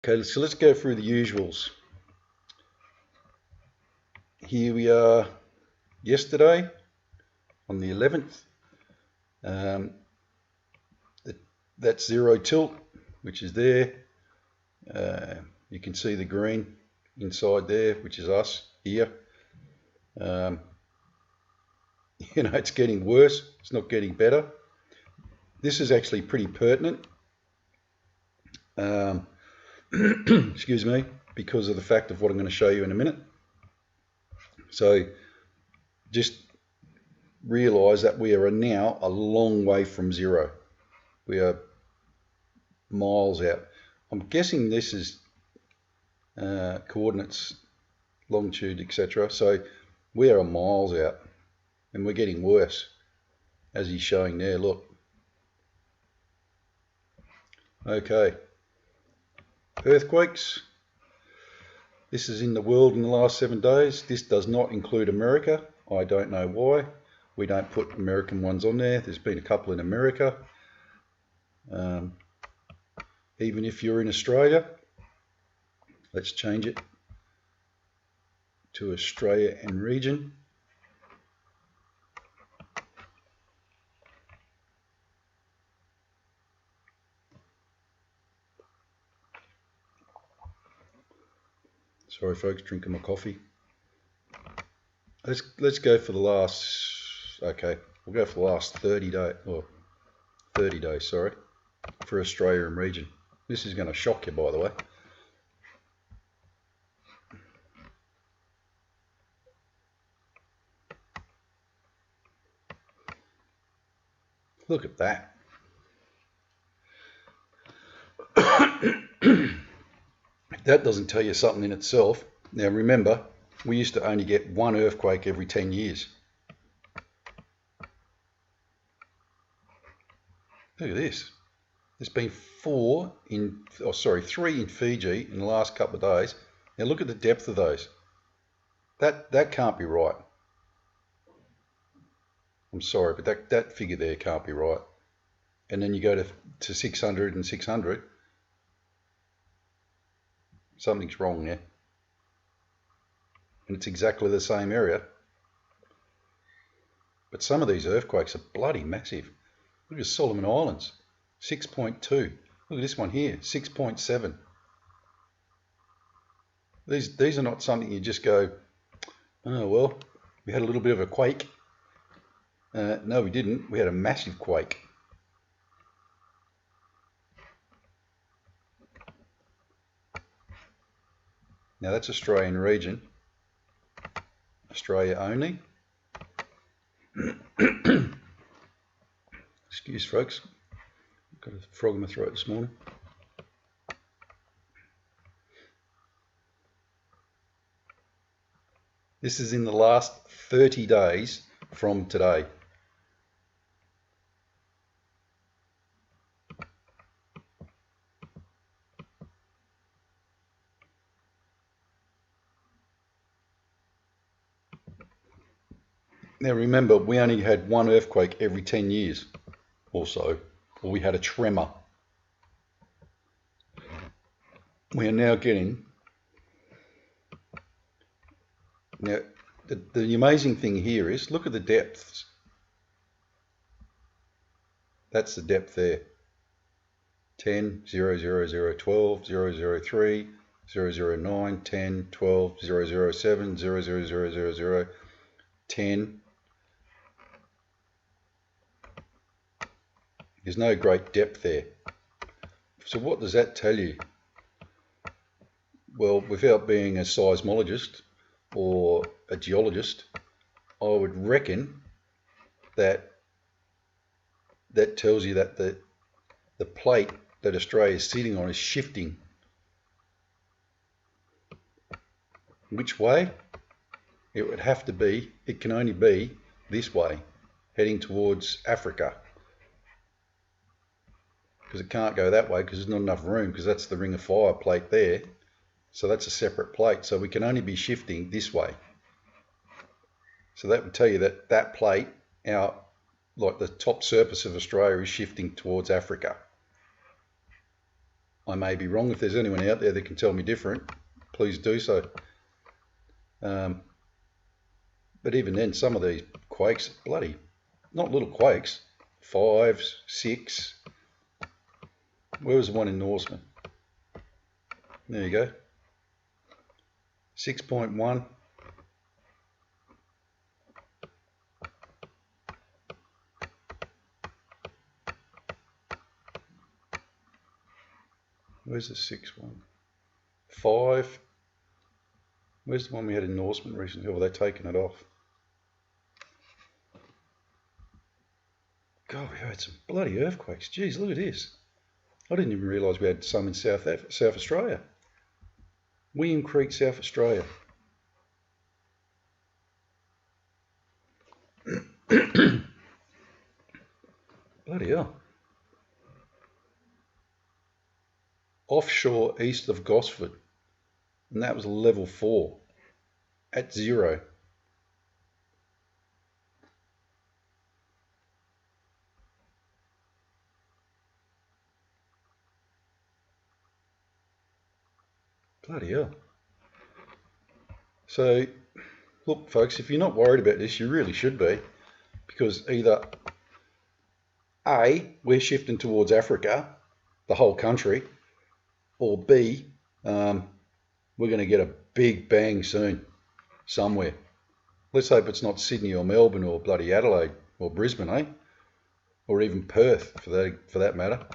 Okay, so let's go through the usuals. Here we are yesterday on the 11th. That's zero tilt, which is there. You can see the green inside there, which is us here. It's getting worse. It's not getting better. This is actually pretty pertinent. Excuse me, because of the fact of what I'm going to show you in a minute. So just realize that we are now a long way from zero. We are miles out. I'm guessing this is coordinates, longitude, etc. So we are miles out, and we're getting worse, as he's showing there. Look. Okay. Earthquakes. This is in the world in the last 7 days. This does not include America. I don't know why. We don't put American ones on there. There's been a couple in America. Even if you're in Australia, let's change it to Australia and region. Sorry folks, drinking my coffee. Let's go for the last, okay, we'll go for the last 30 days, or 30 days, sorry, for Australia and region. This is going to shock you, by the way. Look at that. If that doesn't tell you something in itself. Now remember, we used to only get one earthquake every 10 years. Look at this. There's been 3 in Fiji in the last couple of days. Now look at the depth of those. That can't be right. I'm sorry, but that figure there can't be right. And then you go to 600 and 600. Something's wrong there. And it's exactly the same area. But some of these earthquakes are bloody massive. Look at Solomon Islands, 6.2. Look at this one here, 6.7. These are not something you just go, oh well, we had a little bit of a quake. No, we didn't. We had a massive quake. Now that's Australian region. Australia only. Excuse folks, got a frog in my throat this morning. This is in the last 30 days from today. Now remember, we only had one earthquake every 10 years or so, or we had a tremor. We are now getting, now the amazing thing here is, look at the depths. That's the depth there. 10, 0, 0, 0, 12, 0, 0, 3, 0, 0, 9, 10, 12, 0, 0, 7, 0, 0, 0, 0, 0, 10. There's no great depth there. So what does that tell you? Well, without being a seismologist or a geologist, I would reckon that tells you that the plate that Australia is sitting on is shifting. Which way? It would have to be, it can only be this way, heading towards Africa. Because it can't go that way because there's not enough room, because that's the ring of fire plate there. So that's a separate plate. So we can only be shifting this way. So that would tell you that that plate, like the top surface of Australia, is shifting towards Africa. I may be wrong. If there's anyone out there that can tell me different, please do so. But even then, some of these quakes, bloody, not little quakes, 5, 6. Where was the one in Norseman? There you go. 6.1. Where's the 6 one? 5. Where's the one we had in Norseman recently? Oh, they've taken it off. God, we had some bloody earthquakes. Jeez, look at this. I didn't even realise we had some in South Australia. William Creek, South Australia. Bloody hell. Offshore east of Gosford. And that was level 4 at 0. Bloody hell. So, look, folks, if you're not worried about this, you really should be. Because either A, we're shifting towards Africa, the whole country, or B, we're going to get a big bang soon, somewhere. Let's hope it's not Sydney or Melbourne or bloody Adelaide or Brisbane, eh? Or even Perth, for that matter.